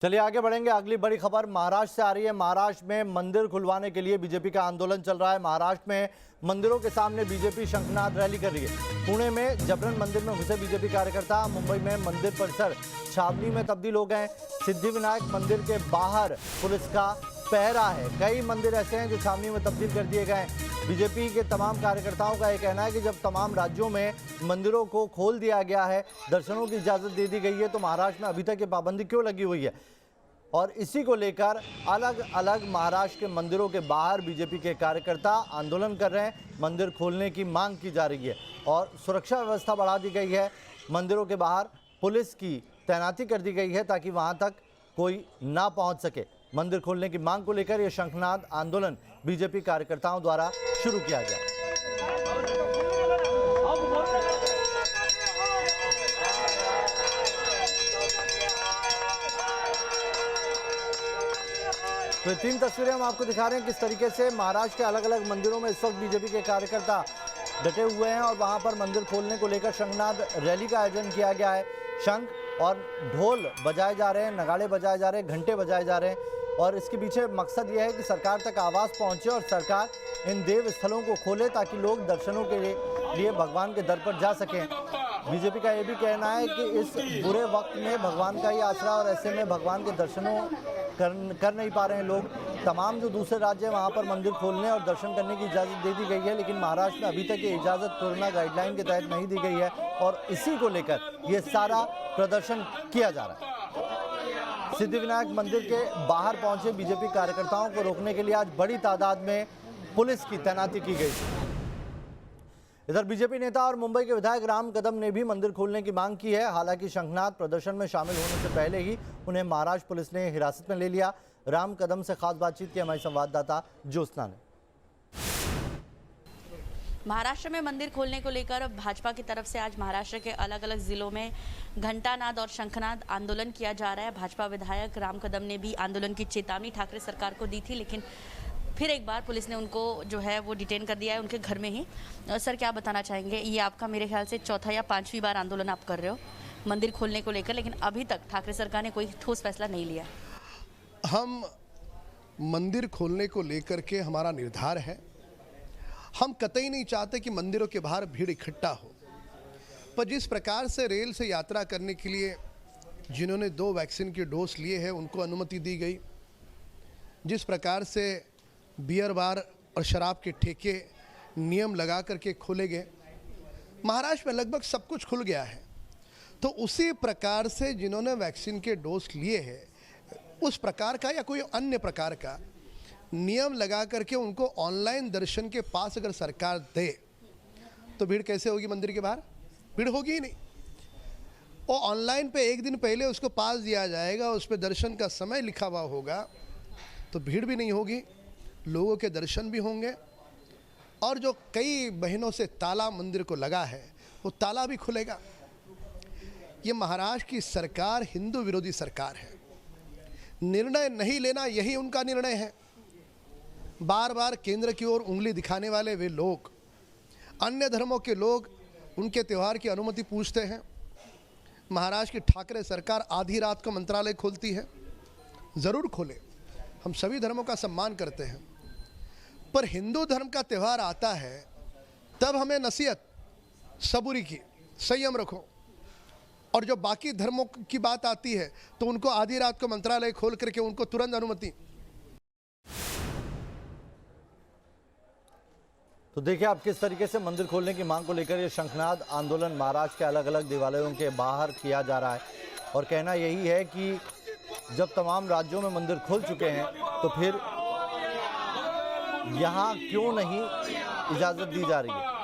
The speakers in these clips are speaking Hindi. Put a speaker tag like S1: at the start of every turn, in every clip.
S1: चलिए आगे बढ़ेंगे। अगली बड़ी खबर महाराष्ट्र से आ रही है। महाराष्ट्र में मंदिर खुलवाने के लिए बीजेपी का आंदोलन चल रहा है। महाराष्ट्र में मंदिरों के सामने बीजेपी शंखनाद रैली कर रही है। पुणे में जबरन मंदिर में घुसे बीजेपी कार्यकर्ता। मुंबई में मंदिर परिसर छावनी में तब्दील हो गए। सिद्धिविनायक मंदिर के बाहर पुलिस का पहरा है। कई मंदिर ऐसे हैं जो छावनी में तब्दील कर दिए गए। बीजेपी के तमाम कार्यकर्ताओं का यह कहना है कि जब तमाम राज्यों में मंदिरों को खोल दिया गया है, दर्शनों की इजाज़त दे दी गई है, तो महाराष्ट्र में अभी तक ये पाबंदी क्यों लगी हुई है। और इसी को लेकर अलग अलग महाराष्ट्र के मंदिरों के बाहर बीजेपी के कार्यकर्ता आंदोलन कर रहे हैं। मंदिर खोलने की मांग की जा रही है और सुरक्षा व्यवस्था बढ़ा दी गई है। मंदिरों के बाहर पुलिस की तैनाती कर दी गई है ताकि वहां तक कोई ना पहुंच सके। मंदिर खोलने की मांग को लेकर यह शंखनाद आंदोलन बीजेपी कार्यकर्ताओं द्वारा शुरू किया गया। तो 3 तस्वीरें हम आपको दिखा रहे हैं किस तरीके से महाराष्ट्र के अलग अलग मंदिरों में इस वक्त बीजेपी के कार्यकर्ता डटे हुए हैं और वहां पर मंदिर खोलने को लेकर शंखनाद रैली का आयोजन किया गया है। शंख और ढोल बजाए जा रहे हैं, नगाड़े बजाए जा रहे हैं, घंटे बजाए जा रहे हैं और इसके पीछे मकसद यह है कि सरकार तक आवाज़ पहुंचे और सरकार इन देव स्थलों को खोले ताकि लोग दर्शनों के लिए भगवान के दर पर जा सकें। बीजेपी का ये भी कहना है कि इस बुरे वक्त में भगवान का ही आसरा और ऐसे में भगवान के दर्शनों कर नहीं पा रहे हैं लोग। तमाम जो दूसरे राज्य हैं वहाँ पर मंदिर खोलने और दर्शन करने की इजाज़त दे दी गई है, लेकिन महाराष्ट्र में अभी तक ये इजाज़त कोरोना गाइडलाइन के तहत नहीं दी गई है और इसी को लेकर ये सारा प्रदर्शन किया जा रहा है। सिद्धिविनायक मंदिर के बाहर पहुंचे बीजेपी कार्यकर्ताओं को रोकने के लिए आज बड़ी तादाद में पुलिस की तैनाती की गई। इधर बीजेपी नेता और मुंबई के विधायक राम कदम ने भी मंदिर खोलने की मांग की है। हालांकि शंखनाद प्रदर्शन में शामिल होने से पहले ही उन्हें महाराष्ट्र पुलिस ने हिरासत में ले लिया। राम कदम से खास बातचीत की हमारी संवाददाता ज्योत्सना ने।
S2: महाराष्ट्र में मंदिर खोलने को लेकर भाजपा की तरफ से आज महाराष्ट्र के अलग अलग जिलों में घंटानाद और शंखनाद आंदोलन किया जा रहा है। भाजपा विधायक राम कदम ने भी आंदोलन की चेतावनी ठाकरे सरकार को दी थी, लेकिन फिर एक बार पुलिस ने उनको जो है वो डिटेन कर दिया है उनके घर में ही। सर, क्या बताना चाहेंगे? ये आपका मेरे ख्याल से चौथा या 5वीं बार आंदोलन आप कर रहे हो मंदिर खोलने को लेकर, लेकिन अभी तक ठाकरे सरकार ने कोई ठोस फैसला नहीं लिया।
S3: हम मंदिर खोलने को लेकर के हमारा निर्धार है। हम कतई नहीं चाहते कि मंदिरों के बाहर भीड़ इकट्ठा हो, पर जिस प्रकार से रेल से यात्रा करने के लिए जिन्होंने 2 वैक्सीन के डोज लिए हैं उनको अनुमति दी गई, जिस प्रकार से बियर बार और शराब के ठेके नियम लगा करके खोले गए, महाराष्ट्र में लगभग सब कुछ खुल गया है। तो उसी प्रकार से जिन्होंने वैक्सीन के डोज लिए हैं उस प्रकार का या कोई अन्य प्रकार का नियम लगा करके उनको ऑनलाइन दर्शन के पास अगर सरकार दे तो भीड़ कैसे होगी? मंदिर के बाहर भीड़ होगी ही नहीं। और ऑनलाइन पे एक दिन पहले उसको पास दिया जाएगा, उस पर दर्शन का समय लिखा हुआ होगा, तो भीड़ भी नहीं होगी, लोगों के दर्शन भी होंगे और जो कई महीनों से ताला मंदिर को लगा है वो ताला भी खुलेगा। ये महाराष्ट्र की सरकार हिंदू विरोधी सरकार है। निर्णय नहीं लेना यही उनका निर्णय है। बार बार केंद्र की ओर उंगली दिखाने वाले वे लोग, अन्य धर्मों के लोग उनके त्यौहार की अनुमति पूछते हैं। महाराष्ट्र की ठाकरे सरकार आधी रात को मंत्रालय खोलती है। ज़रूर खोले, हम सभी धर्मों का सम्मान करते हैं, पर हिंदू धर्म का त्यौहार आता है तब हमें नसीहत सबूरी की, संयम रखो। और जो बाकी धर्मों की बात आती है तो उनको आधी रात को मंत्रालय खोल करके उनको तुरंत अनुमति।
S1: तो देखिए आप किस तरीके से मंदिर खोलने की मांग को लेकर ये शंखनाद आंदोलन महाराष्ट्र के अलग अलग देवालयों के बाहर किया जा रहा है और कहना यही है कि जब तमाम राज्यों में मंदिर खुल चुके हैं तो फिर यहाँ क्यों नहीं इजाज़त दी जा रही है।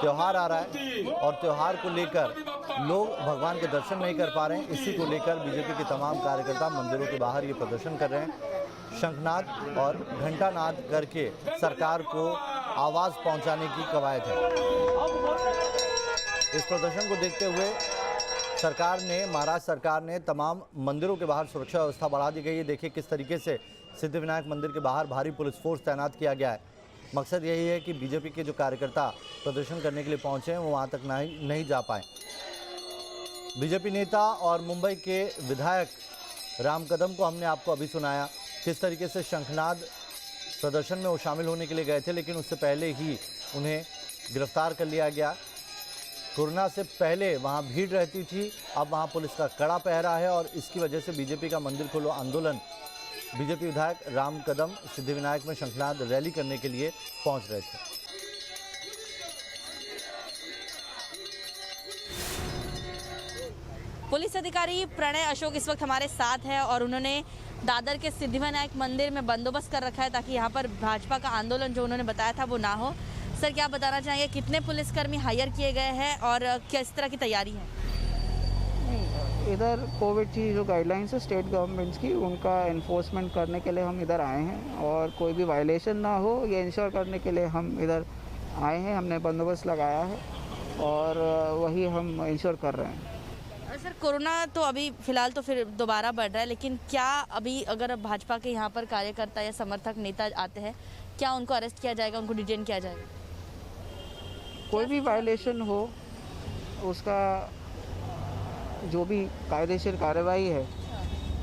S1: त्यौहार आ रहा है और त्यौहार को लेकर लोग भगवान के दर्शन नहीं कर पा रहे हैं। इसी को लेकर बीजेपी के तमाम कार्यकर्ता मंदिरों के बाहर ये प्रदर्शन कर रहे हैं। शंखनाद और घंटानाद करके सरकार को आवाज़ पहुंचाने की कवायद है। इस प्रदर्शन को देखते हुए महाराष्ट्र सरकार ने तमाम मंदिरों के बाहर सुरक्षा व्यवस्था बढ़ा दी गई है। देखिए किस तरीके से सिद्धिविनायक मंदिर के बाहर भारी पुलिस फोर्स तैनात किया गया है। मकसद यही है कि बीजेपी के जो कार्यकर्ता प्रदर्शन करने के लिए पहुंचे हैं वो वहां तक नहीं जा पाए। बीजेपी नेता और मुंबई के विधायक राम कदम को हमने आपको अभी सुनाया किस तरीके से शंखनाद प्रदर्शन में वो शामिल होने के लिए गए थे, लेकिन उससे पहले ही उन्हें गिरफ्तार कर लिया गया। कोरोना से पहले वहां भीड़ रहती थी, अब वहां पुलिस का कड़ा पहरा है और इसकी वजह से बीजेपी का मंदिर खोलो आंदोलन, बीजेपी विधायक राम कदम सिद्धिविनायक में शंखनाद रैली करने के लिए पहुंच रहे थे।
S2: पुलिस अधिकारी प्रणय अशोक इस वक्त हमारे साथ है और उन्होंने दादर के सिद्धिविनायक मंदिर में बंदोबस्त कर रखा है ताकि यहाँ पर भाजपा का आंदोलन जो उन्होंने बताया था वो ना हो। सर, क्या बताना चाहेंगे, कितने पुलिसकर्मी हायर किए गए हैं और किस तरह की तैयारी है?
S4: इधर कोविड की जो गाइडलाइंस है स्टेट गवर्नमेंट्स की, उनका एनफोर्समेंट करने के लिए हम इधर आए हैं और कोई भी वायलेशन ना हो ये इंश्योर करने के लिए हम इधर आए हैं। हमने बंदोबस्त लगाया है और वही हम इंश्योर कर रहे हैं।
S2: सर, कोरोना तो अभी फिलहाल तो फिर दोबारा बढ़ रहा है, लेकिन क्या अभी अगर भाजपा के यहाँ पर कार्यकर्ता या समर्थक नेता आते हैं, क्या उनको अरेस्ट किया जाएगा, उनको डिटेन किया जाएगा?
S4: कोई भी वायलेशन हो उसका जो भी कायदेशीर कार्रवाई है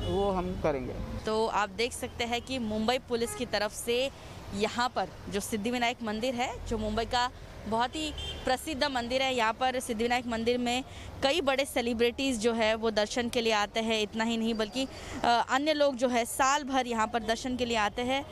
S4: वो हम करेंगे।
S2: तो आप देख सकते हैं कि मुंबई पुलिस की तरफ से यहाँ पर जो सिद्धिविनायक मंदिर है, जो मुंबई का बहुत ही प्रसिद्ध मंदिर है, यहाँ पर सिद्धिविनायक मंदिर में कई बड़े सेलिब्रिटीज़ जो है वो दर्शन के लिए आते हैं। इतना ही नहीं बल्कि अन्य लोग जो है साल भर यहाँ पर दर्शन के लिए आते हैं।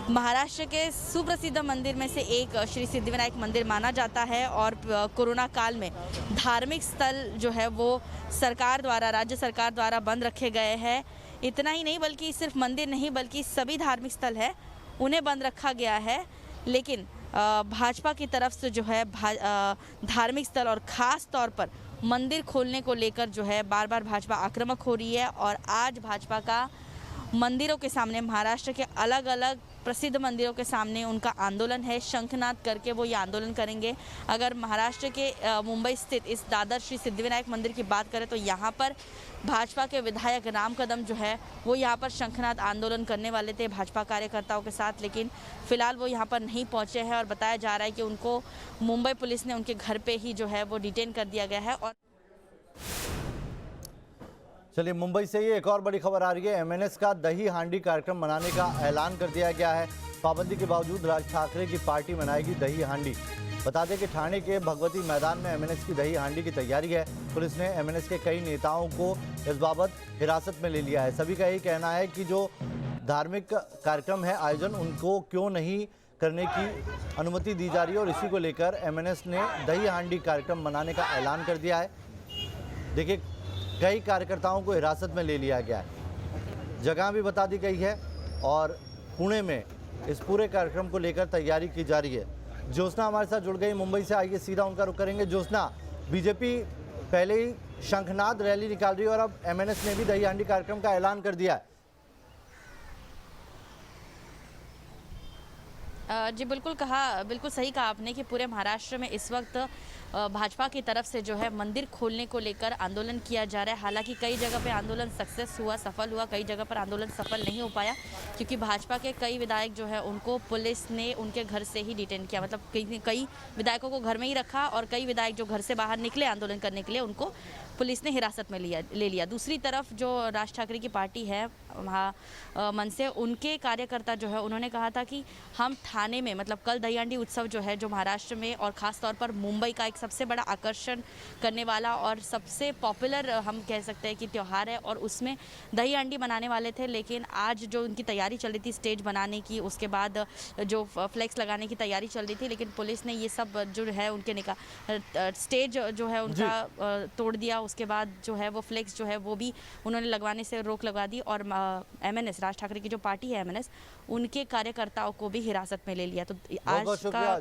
S2: महाराष्ट्र के सुप्रसिद्ध मंदिर में से एक श्री सिद्धिविनायक मंदिर माना जाता है और कोरोना काल में धार्मिक स्थल जो है वो सरकार द्वारा, राज्य सरकार द्वारा बंद रखे गए हैं। इतना ही नहीं बल्कि सिर्फ मंदिर नहीं बल्कि सभी धार्मिक स्थल है उन्हें बंद रखा गया है। लेकिन भाजपा की तरफ से जो है धार्मिक स्थल और ख़ास तौर पर मंदिर खोलने को लेकर जो है बार बार भाजपा आक्रामक हो रही है और आज भाजपा का मंदिरों के सामने, महाराष्ट्र के अलग अलग प्रसिद्ध मंदिरों के सामने उनका आंदोलन है। शंखनाद करके वो ये आंदोलन करेंगे। अगर महाराष्ट्र के मुंबई स्थित इस दादर श्री सिद्धिविनायक मंदिर की बात करें तो यहाँ पर भाजपा के विधायक राम कदम जो है वो यहाँ पर शंखनाद आंदोलन करने वाले थे भाजपा कार्यकर्ताओं के साथ, लेकिन फिलहाल वो यहाँ पर नहीं पहुँचे हैं और बताया जा रहा है कि उनको मुंबई पुलिस ने उनके घर पे ही जो है वो डिटेन कर दिया गया है। और
S1: चलिए, मुंबई से ये एक और बड़ी खबर आ रही है। एमएनएस का दही हांडी कार्यक्रम मनाने का ऐलान कर दिया गया है। पाबंदी के बावजूद राज ठाकरे की पार्टी मनाएगी दही हांडी। बता दें कि ठाणे के भगवती मैदान में एमएनएस की दही हांडी की तैयारी है। पुलिस ने एमएनएस के कई नेताओं को इस बाबत हिरासत में ले लिया है। सभी का यही कहना है कि जो धार्मिक कार्यक्रम है आयोजन, उनको क्यों नहीं करने की अनुमति दी जा रही है और इसी को लेकर एमएनएस ने दही हांडी कार्यक्रम मनाने का ऐलान कर दिया है। देखिए, कई कार्यकर्ताओं को हिरासत में ले लिया गया है, जगह भी बता दी गई है और पुणे में इस पूरे कार्यक्रम को लेकर तैयारी की जा रही है। ज्योत्सना हमारे साथ जुड़ गई मुंबई से, आइए सीधा उनका रुख करेंगे। ज्योत्सना, बीजेपी पहले ही शंखनाद रैली निकाल रही है और अब एमएनएस ने भी दही हांडी कार्यक्रम का ऐलान कर दिया है।
S2: जी बिल्कुल सही कहा आपने कि पूरे महाराष्ट्र में इस वक्त भाजपा की तरफ से जो है मंदिर खोलने को लेकर आंदोलन किया जा रहा है। हालांकि कई जगह पे आंदोलन सफल हुआ, कई जगह पर आंदोलन सफल नहीं हो पाया क्योंकि भाजपा के कई विधायक जो है उनको पुलिस ने उनके घर से ही डिटेन किया। मतलब कई विधायकों को घर में ही रखा और कई विधायक जो घर से बाहर निकले आंदोलन करने के लिए उनको पुलिस ने हिरासत में ले लिया। दूसरी तरफ जो राज ठाकरे की पार्टी है मनसे, उनके कार्यकर्ता जो है उन्होंने कहा था कि हम ठाणे में, मतलब कल दही हांडी उत्सव जो है, जो महाराष्ट्र में और ख़ास तौर पर मुंबई का एक सबसे बड़ा आकर्षण करने वाला और सबसे पॉपुलर हम कह सकते हैं कि त्यौहार है और उसमें दही हांडी बनाने वाले थे। लेकिन आज जो उनकी तैयारी चल रही थी स्टेज बनाने की, उसके बाद जो फ्लैक्स लगाने की तैयारी चल रही थी, लेकिन पुलिस ने ये सब जो है उनके स्टेज जो है उनका तोड़ दिया। उसके बाद जो है वो फ्लैक्स जो है वो भी उन्होंने लगवाने से रोक लगा दी और एमएनएस, राज ठाकरे की जो पार्टी है एमएनएस, उनके कार्यकर्ताओं को भी हिरासत में ले लिया। तो आज का